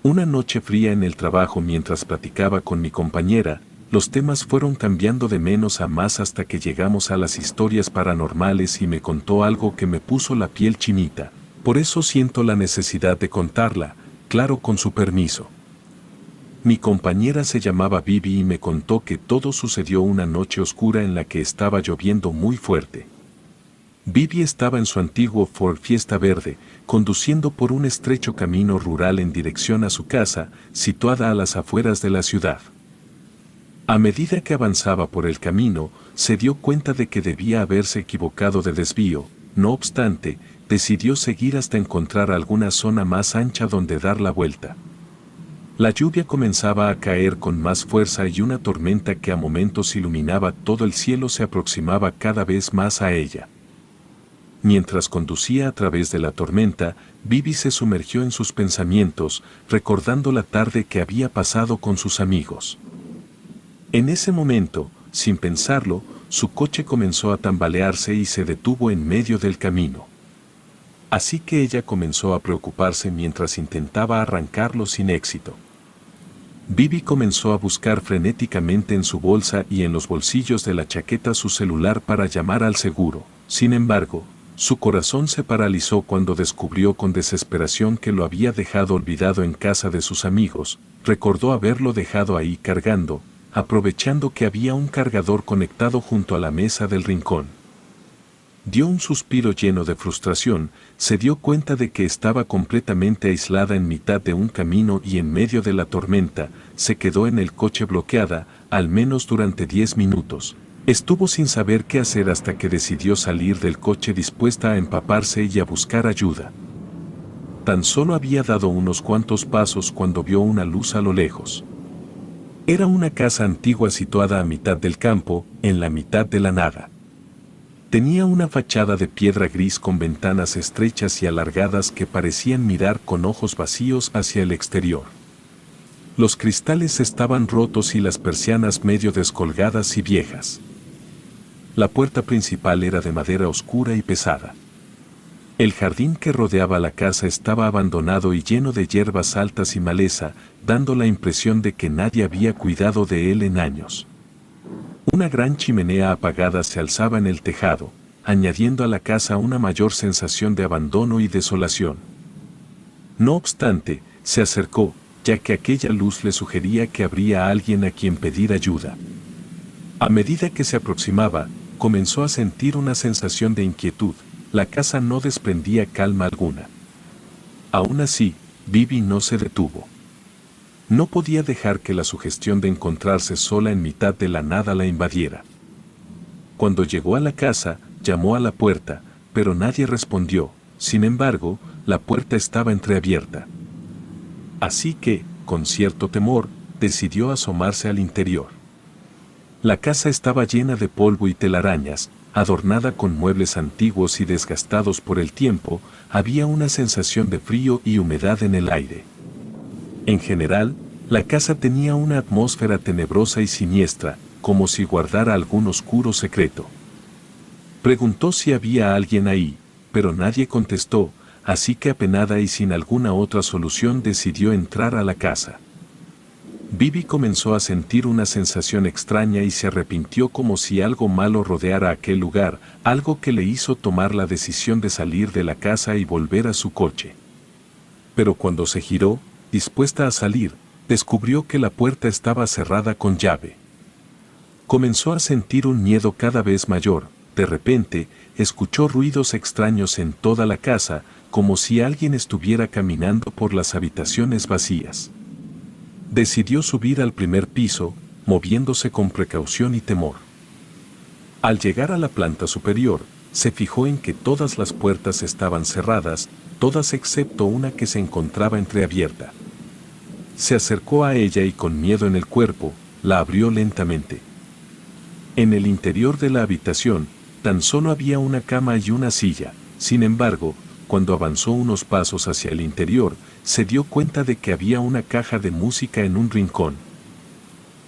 Una noche fría en el trabajo mientras platicaba con mi compañera, los temas fueron cambiando de menos a más hasta que llegamos a las historias paranormales y me contó algo que me puso la piel chinita. Por eso siento la necesidad de contarla, claro, con su permiso. Mi compañera se llamaba Vivi y me contó que todo sucedió una noche oscura en la que estaba lloviendo muy fuerte. Vivi estaba en su antiguo Ford Fiesta verde, conduciendo por un estrecho camino rural en dirección a su casa, situada a las afueras de la ciudad. A medida que avanzaba por el camino, se dio cuenta de que debía haberse equivocado de desvío. No obstante, decidió seguir hasta encontrar alguna zona más ancha donde dar la vuelta. La lluvia comenzaba a caer con más fuerza y una tormenta que a momentos iluminaba todo el cielo se aproximaba cada vez más a ella. Mientras conducía a través de la tormenta, Vivi se sumergió en sus pensamientos, recordando la tarde que había pasado con sus amigos. En ese momento, sin pensarlo, su coche comenzó a tambalearse y se detuvo en medio del camino. Así que ella comenzó a preocuparse mientras intentaba arrancarlo sin éxito. Vivi comenzó a buscar frenéticamente en su bolsa y en los bolsillos de la chaqueta su celular para llamar al seguro. Sin embargo, su corazón se paralizó cuando descubrió con desesperación que lo había dejado olvidado en casa de sus amigos. Recordó haberlo dejado ahí cargando, aprovechando que había un cargador conectado junto a la mesa del rincón. Dio un suspiro lleno de frustración, se dio cuenta de que estaba completamente aislada en mitad de un camino y en medio de la tormenta, se quedó en el coche bloqueada, al menos durante 10 minutos. Estuvo sin saber qué hacer hasta que decidió salir del coche dispuesta a empaparse y a buscar ayuda. Tan solo había dado unos cuantos pasos cuando vio una luz a lo lejos. Era una casa antigua situada a mitad del campo, en la mitad de la nada. Tenía una fachada de piedra gris con ventanas estrechas y alargadas que parecían mirar con ojos vacíos hacia el exterior. Los cristales estaban rotos y las persianas medio descolgadas y viejas. La puerta principal era de madera oscura y pesada. El jardín que rodeaba la casa estaba abandonado y lleno de hierbas altas y maleza, dando la impresión de que nadie había cuidado de él en años. Una gran chimenea apagada se alzaba en el tejado, añadiendo a la casa una mayor sensación de abandono y desolación. No obstante, se acercó, ya que aquella luz le sugería que habría alguien a quien pedir ayuda. A medida que se aproximaba, comenzó a sentir una sensación de inquietud. La casa no desprendía calma alguna. Aún así, Vivi no se detuvo. No podía dejar que la sugestión de encontrarse sola en mitad de la nada la invadiera. Cuando llegó a la casa, llamó a la puerta, pero nadie respondió. Sin embargo, la puerta estaba entreabierta. Así que, con cierto temor, decidió asomarse al interior. La casa estaba llena de polvo y telarañas, adornada con muebles antiguos y desgastados por el tiempo. Había una sensación de frío y humedad en el aire. En general, la casa tenía una atmósfera tenebrosa y siniestra, como si guardara algún oscuro secreto. Preguntó si había alguien ahí, pero nadie contestó, así que apenada y sin alguna otra solución decidió entrar a la casa. Vivi comenzó a sentir una sensación extraña y se arrepintió como si algo malo rodeara aquel lugar, algo que le hizo tomar la decisión de salir de la casa y volver a su coche. Pero cuando se giró, dispuesta a salir, descubrió que la puerta estaba cerrada con llave. Comenzó a sentir un miedo cada vez mayor. De repente, escuchó ruidos extraños en toda la casa, como si alguien estuviera caminando por las habitaciones vacías. Decidió subir al primer piso, moviéndose con precaución y temor. Al llegar a la planta superior, se fijó en que todas las puertas estaban cerradas, todas excepto una que se encontraba entreabierta. Se acercó a ella y con miedo en el cuerpo, la abrió lentamente. En el interior de la habitación, tan solo había una cama y una silla. Sin embargo, cuando avanzó unos pasos hacia el interior, se dio cuenta de que había una caja de música en un rincón.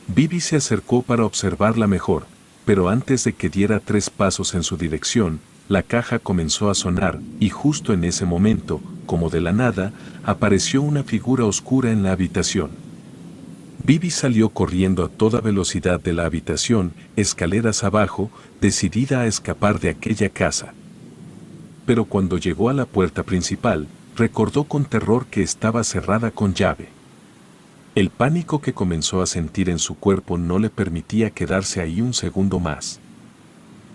Vivi se acercó para observarla mejor, pero antes de que diera 3 pasos en su dirección, la caja comenzó a sonar, y justo en ese momento, como de la nada, apareció una figura oscura en la habitación. Bibi salió corriendo a toda velocidad de la habitación, escaleras abajo, decidida a escapar de aquella casa. Pero cuando llegó a la puerta principal, recordó con terror que estaba cerrada con llave. El pánico que comenzó a sentir en su cuerpo no le permitía quedarse ahí un segundo más.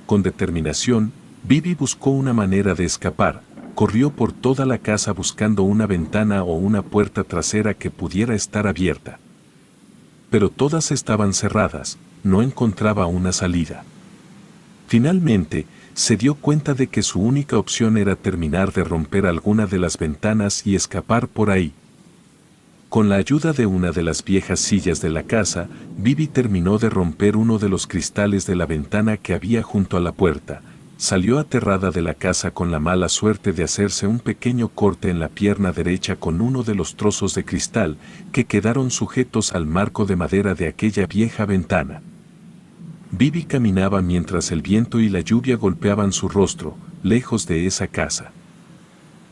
Con determinación, Bibi buscó una manera de escapar, corrió por toda la casa buscando una ventana o una puerta trasera que pudiera estar abierta. Pero todas estaban cerradas, no encontraba una salida. Finalmente, se dio cuenta de que su única opción era terminar de romper alguna de las ventanas y escapar por ahí. Con la ayuda de una de las viejas sillas de la casa, Bibi terminó de romper uno de los cristales de la ventana que había junto a la puerta. Salió aterrada de la casa con la mala suerte de hacerse un pequeño corte en la pierna derecha con uno de los trozos de cristal que quedaron sujetos al marco de madera de aquella vieja ventana. Bibi caminaba mientras el viento y la lluvia golpeaban su rostro, lejos de esa casa.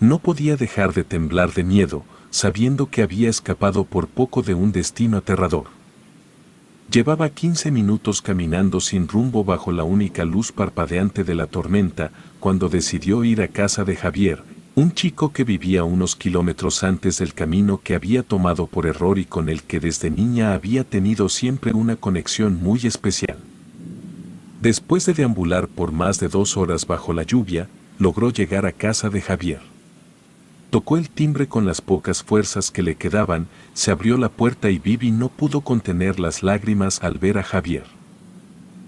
No podía dejar de temblar de miedo, sabiendo que había escapado por poco de un destino aterrador. Llevaba 15 minutos caminando sin rumbo bajo la única luz parpadeante de la tormenta, cuando decidió ir a casa de Javier, un chico que vivía unos kilómetros antes del camino que había tomado por error y con el que desde niña había tenido siempre una conexión muy especial. Después de deambular por más de 2 horas bajo la lluvia, logró llegar a casa de Javier. Tocó el timbre con las pocas fuerzas que le quedaban, se abrió la puerta y Bibi no pudo contener las lágrimas al ver a Javier.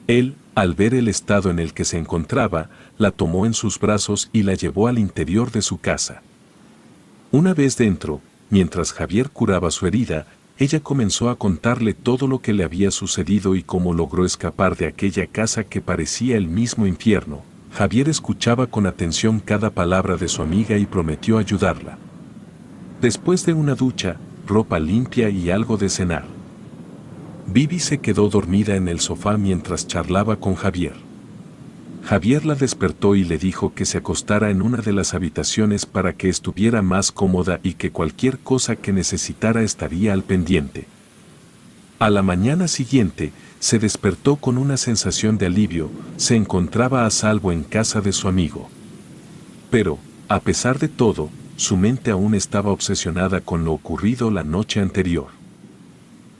Él, al ver el estado en el que se encontraba, la tomó en sus brazos y la llevó al interior de su casa. Una vez dentro, mientras Javier curaba su herida, ella comenzó a contarle todo lo que le había sucedido y cómo logró escapar de aquella casa que parecía el mismo infierno. Javier escuchaba con atención cada palabra de su amiga y prometió ayudarla. Después de una ducha, ropa limpia y algo de cenar, Bibi se quedó dormida en el sofá mientras charlaba con Javier. Javier la despertó y le dijo que se acostara en una de las habitaciones para que estuviera más cómoda y que cualquier cosa que necesitara estaría al pendiente. A la mañana siguiente, se despertó con una sensación de alivio, se encontraba a salvo en casa de su amigo. Pero, a pesar de todo, su mente aún estaba obsesionada con lo ocurrido la noche anterior.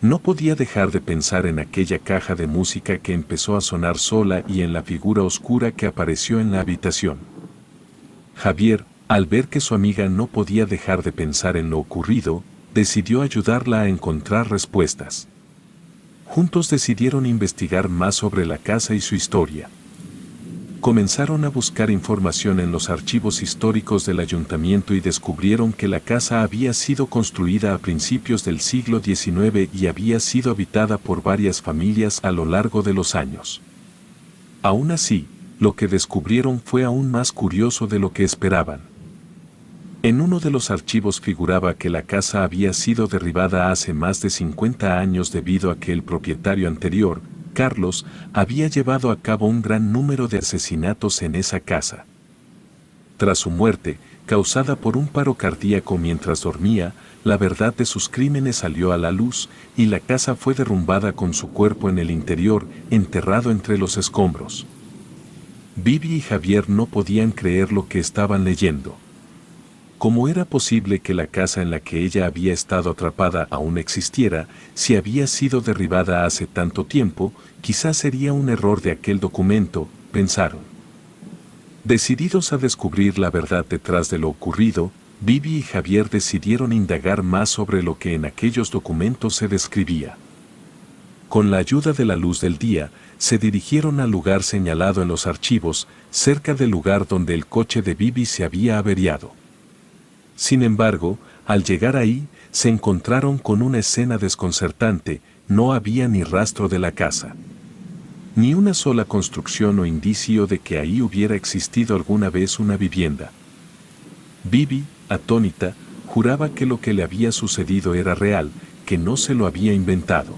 No podía dejar de pensar en aquella caja de música que empezó a sonar sola y en la figura oscura que apareció en la habitación. Javier, al ver que su amiga no podía dejar de pensar en lo ocurrido, decidió ayudarla a encontrar respuestas. Juntos decidieron investigar más sobre la casa y su historia. Comenzaron a buscar información en los archivos históricos del ayuntamiento y descubrieron que la casa había sido construida a principios del siglo XIX y había sido habitada por varias familias a lo largo de los años. Aún así, lo que descubrieron fue aún más curioso de lo que esperaban. En uno de los archivos figuraba que la casa había sido derribada hace más de 50 años debido a que el propietario anterior, Carlos, había llevado a cabo un gran número de asesinatos en esa casa. Tras su muerte, causada por un paro cardíaco mientras dormía, la verdad de sus crímenes salió a la luz y la casa fue derrumbada con su cuerpo en el interior, enterrado entre los escombros. Bibi y Javier no podían creer lo que estaban leyendo. ¿Cómo era posible que la casa en la que ella había estado atrapada aún existiera? Si había sido derribada hace tanto tiempo, quizás sería un error de aquel documento, pensaron. Decididos a descubrir la verdad detrás de lo ocurrido, Bibi y Javier decidieron indagar más sobre lo que en aquellos documentos se describía. Con la ayuda de la luz del día, se dirigieron al lugar señalado en los archivos, cerca del lugar donde el coche de Bibi se había averiado. Sin embargo, al llegar ahí, se encontraron con una escena desconcertante, no había ni rastro de la casa. Ni una sola construcción o indicio de que ahí hubiera existido alguna vez una vivienda. Bibi, atónita, juraba que lo que le había sucedido era real, que no se lo había inventado.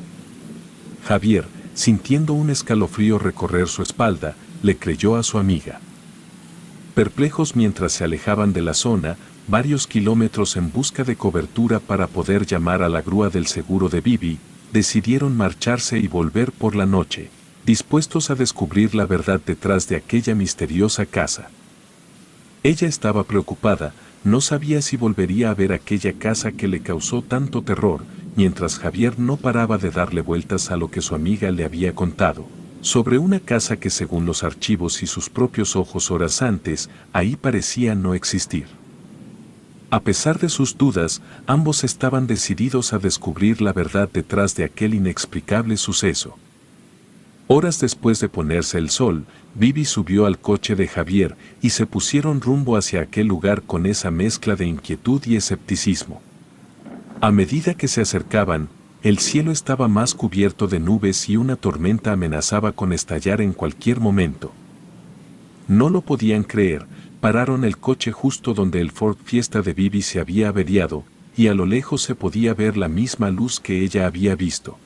Javier, sintiendo un escalofrío recorrer su espalda, le creyó a su amiga. Perplejos mientras se alejaban de la zona, varios kilómetros en busca de cobertura para poder llamar a la grúa del seguro de Bibi, decidieron marcharse y volver por la noche, dispuestos a descubrir la verdad detrás de aquella misteriosa casa. Ella estaba preocupada, no sabía si volvería a ver aquella casa que le causó tanto terror, mientras Javier no paraba de darle vueltas a lo que su amiga le había contado, sobre una casa que según los archivos y sus propios ojos horas antes, ahí parecía no existir. A pesar de sus dudas, ambos estaban decididos a descubrir la verdad detrás de aquel inexplicable suceso. Horas después de ponerse el sol, Bibi subió al coche de Javier y se pusieron rumbo hacia aquel lugar con esa mezcla de inquietud y escepticismo. A medida que se acercaban, el cielo estaba más cubierto de nubes y una tormenta amenazaba con estallar en cualquier momento. No lo podían creer, pararon el coche justo donde el Ford Fiesta de Bibi se había averiado, y a lo lejos se podía ver la misma luz que ella había visto.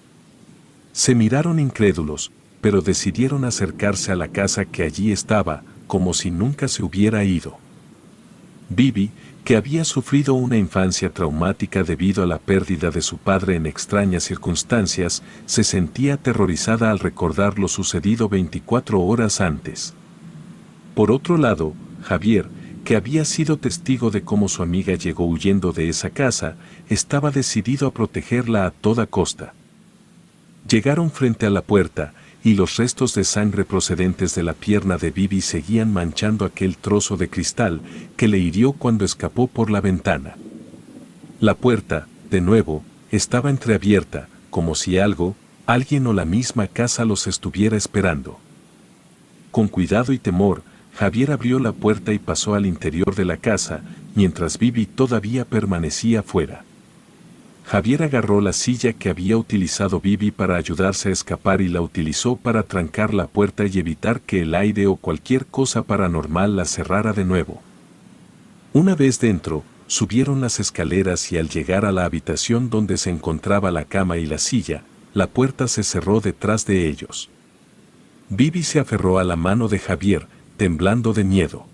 Se miraron incrédulos, pero decidieron acercarse a la casa que allí estaba, como si nunca se hubiera ido. Bibi, que había sufrido una infancia traumática debido a la pérdida de su padre en extrañas circunstancias, se sentía aterrorizada al recordar lo sucedido 24 horas antes. Por otro lado, Javier, que había sido testigo de cómo su amiga llegó huyendo de esa casa, estaba decidido a protegerla a toda costa. Llegaron frente a la puerta, y los restos de sangre procedentes de la pierna de Bibi seguían manchando aquel trozo de cristal que le hirió cuando escapó por la ventana. La puerta, de nuevo, estaba entreabierta, como si alguien o la misma casa los estuviera esperando. Con cuidado y temor, Javier abrió la puerta y pasó al interior de la casa, mientras Bibi todavía permanecía fuera. Javier agarró la silla que había utilizado Bibi para ayudarse a escapar y la utilizó para trancar la puerta y evitar que el aire o cualquier cosa paranormal la cerrara de nuevo. Una vez dentro, subieron las escaleras y al llegar a la habitación donde se encontraba la cama y la silla, la puerta se cerró detrás de ellos. Bibi se aferró a la mano de Javier, temblando de miedo.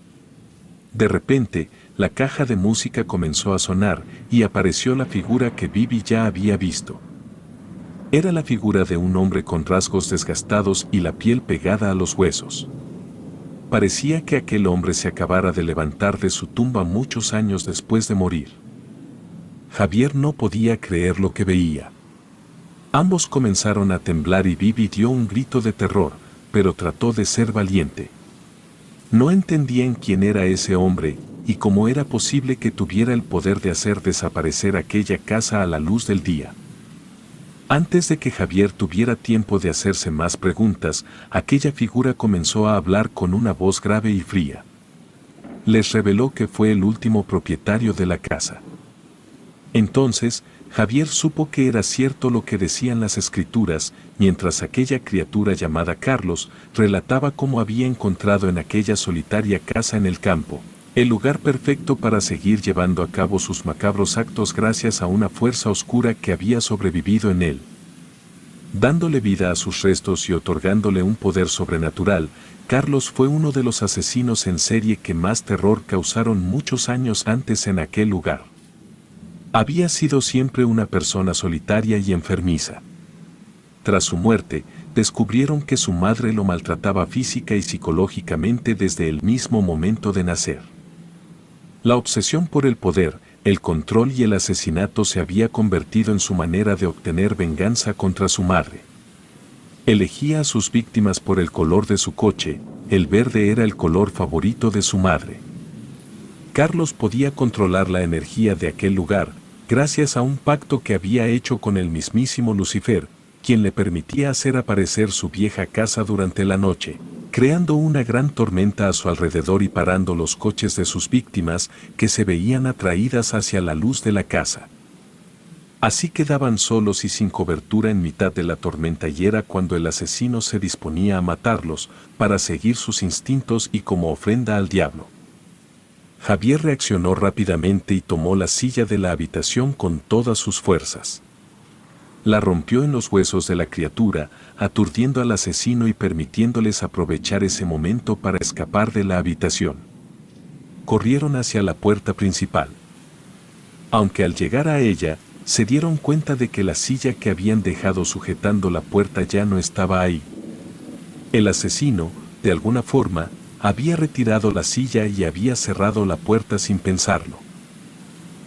De repente, la caja de música comenzó a sonar y apareció la figura que Bibi ya había visto. Era la figura de un hombre con rasgos desgastados y la piel pegada a los huesos. Parecía que aquel hombre se acabara de levantar de su tumba muchos años después de morir. Javier no podía creer lo que veía. Ambos comenzaron a temblar y Bibi dio un grito de terror, pero trató de ser valiente. No entendían quién era ese hombre, y cómo era posible que tuviera el poder de hacer desaparecer aquella casa a la luz del día. Antes de que Javier tuviera tiempo de hacerse más preguntas, aquella figura comenzó a hablar con una voz grave y fría. Les reveló que fue el último propietario de la casa. Entonces, Javier supo que era cierto lo que decían las escrituras, mientras aquella criatura llamada Carlos relataba cómo había encontrado en aquella solitaria casa en el campo el lugar perfecto para seguir llevando a cabo sus macabros actos gracias a una fuerza oscura que había sobrevivido en él. Dándole vida a sus restos y otorgándole un poder sobrenatural, Carlos fue uno de los asesinos en serie que más terror causaron muchos años antes en aquel lugar. Había sido siempre una persona solitaria y enfermiza. Tras su muerte, descubrieron que su madre lo maltrataba física y psicológicamente desde el mismo momento de nacer. La obsesión por el poder, el control y el asesinato se había convertido en su manera de obtener venganza contra su madre. Elegía a sus víctimas por el color de su coche, el verde era el color favorito de su madre. Carlos podía controlar la energía de aquel lugar, gracias a un pacto que había hecho con el mismísimo Lucifer, quien le permitía hacer aparecer su vieja casa durante la noche, creando una gran tormenta a su alrededor y parando los coches de sus víctimas que se veían atraídas hacia la luz de la casa. Así quedaban solos y sin cobertura en mitad de la tormenta y era cuando el asesino se disponía a matarlos para seguir sus instintos y como ofrenda al diablo. Javier reaccionó rápidamente y tomó la silla de la habitación con todas sus fuerzas. La rompió en los huesos de la criatura, aturdiendo al asesino y permitiéndoles aprovechar ese momento para escapar de la habitación. corrieron hacia la puerta principal. Aunque al llegar a ella, se dieron cuenta de que la silla que habían dejado sujetando la puerta ya no estaba ahí. El asesino, de alguna forma, había retirado la silla y había cerrado la puerta sin pensarlo.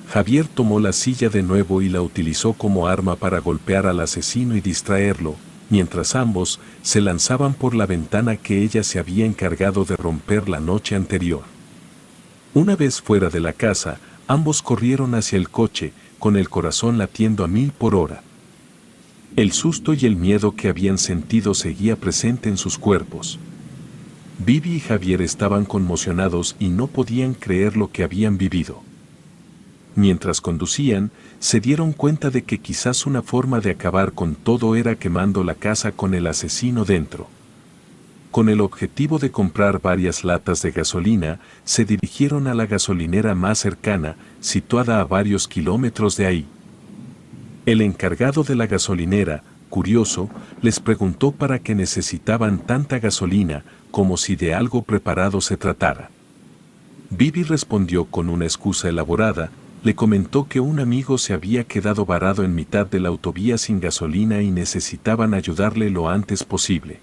Javier tomó la silla de nuevo y la utilizó como arma para golpear al asesino y distraerlo, mientras ambos se lanzaban por la ventana que ella se había encargado de romper la noche anterior. Una vez fuera de la casa, ambos corrieron hacia el coche, con el corazón latiendo a 1000 por hora. El susto y el miedo que habían sentido seguía presente en sus cuerpos. Vivi y Javier estaban conmocionados y no podían creer lo que habían vivido. Mientras conducían, se dieron cuenta de que quizás una forma de acabar con todo era quemando la casa con el asesino dentro. Con el objetivo de comprar varias latas de gasolina, se dirigieron a la gasolinera más cercana, situada a varios kilómetros de ahí. El encargado de la gasolinera, curioso, les preguntó para qué necesitaban tanta gasolina, como si de algo preparado se tratara. Vivi respondió con una excusa elaborada. Le comentó que un amigo se había quedado varado en mitad de la autovía sin gasolina y necesitaban ayudarle lo antes posible.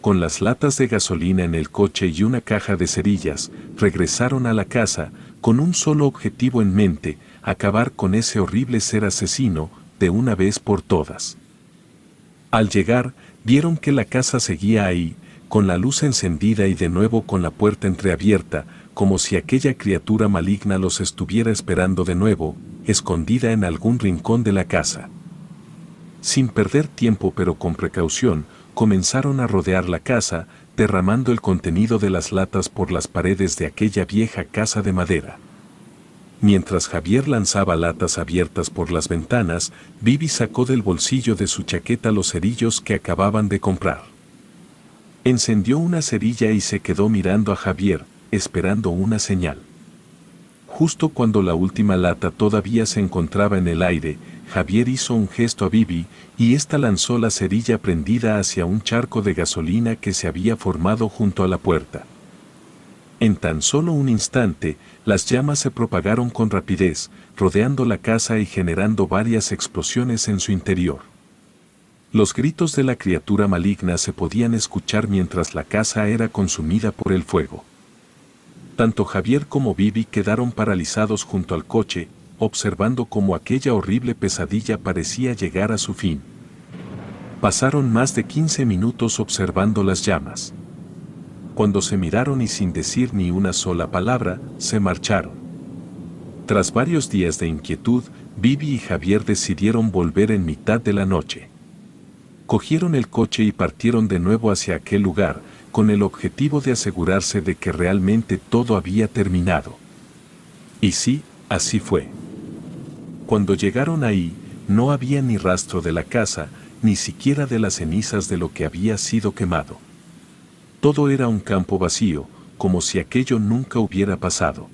Con las latas de gasolina en el coche y una caja de cerillas, regresaron a la casa, con un solo objetivo en mente: acabar con ese horrible ser asesino, de una vez por todas. Al llegar, vieron que la casa seguía ahí, con la luz encendida y de nuevo con la puerta entreabierta, como si aquella criatura maligna los estuviera esperando de nuevo, escondida en algún rincón de la casa. Sin perder tiempo pero con precaución, comenzaron a rodear la casa, derramando el contenido de las latas por las paredes de aquella vieja casa de madera. Mientras Javier lanzaba latas abiertas por las ventanas, Vivi sacó del bolsillo de su chaqueta los cerillos que acababan de comprar. Encendió una cerilla y se quedó mirando a Javier, esperando una señal. Justo cuando la última lata todavía se encontraba en el aire, Javier hizo un gesto a Vivi, y ésta lanzó la cerilla prendida hacia un charco de gasolina que se había formado junto a la puerta. En tan solo un instante, las llamas se propagaron con rapidez, rodeando la casa y generando varias explosiones en su interior. Los gritos de la criatura maligna se podían escuchar mientras la casa era consumida por el fuego. Tanto Javier como Vivi quedaron paralizados junto al coche, observando cómo aquella horrible pesadilla parecía llegar a su fin. Pasaron más de 15 minutos observando las llamas. Cuando se miraron y sin decir ni una sola palabra, se marcharon. Tras varios días de inquietud, Vivi y Javier decidieron volver en mitad de la noche. Cogieron el coche y partieron de nuevo hacia aquel lugar, con el objetivo de asegurarse de que realmente todo había terminado. Y sí, así fue. Cuando llegaron ahí, no había ni rastro de la casa, ni siquiera de las cenizas de lo que había sido quemado. Todo era un campo vacío, como si aquello nunca hubiera pasado.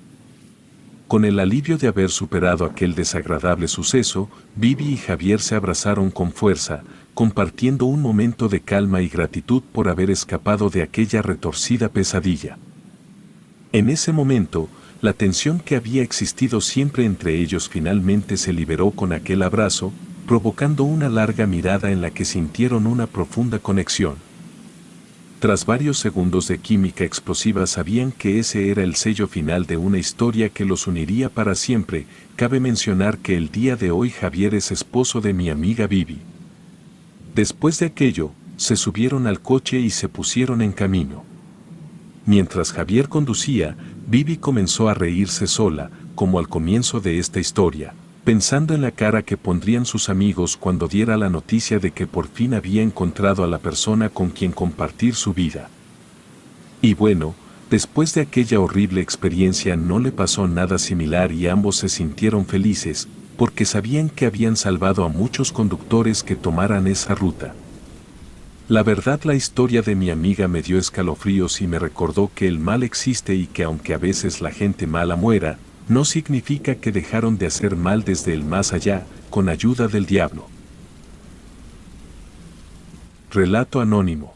Con el alivio de haber superado aquel desagradable suceso, Vivi y Javier se abrazaron con fuerza, compartiendo un momento de calma y gratitud por haber escapado de aquella retorcida pesadilla. En ese momento, la tensión que había existido siempre entre ellos finalmente se liberó con aquel abrazo, provocando una larga mirada en la que sintieron una profunda conexión. Tras varios segundos de química explosiva sabían que ese era el sello final de una historia que los uniría para siempre. Cabe mencionar que el día de hoy Javier es esposo de mi amiga Vivi. Después de aquello, se subieron al coche y se pusieron en camino. Mientras Javier conducía, Vivi comenzó a reírse sola, como al comienzo de esta historia, pensando en la cara que pondrían sus amigos cuando diera la noticia de que por fin había encontrado a la persona con quien compartir su vida. Y bueno, después de aquella horrible experiencia no le pasó nada similar y ambos se sintieron felices, porque sabían que habían salvado a muchos conductores que tomaran esa ruta. La verdad, la historia de mi amiga me dio escalofríos y me recordó que el mal existe y que aunque a veces la gente mala muera, no significa que dejaron de hacer mal desde el más allá, con ayuda del diablo. Relato anónimo.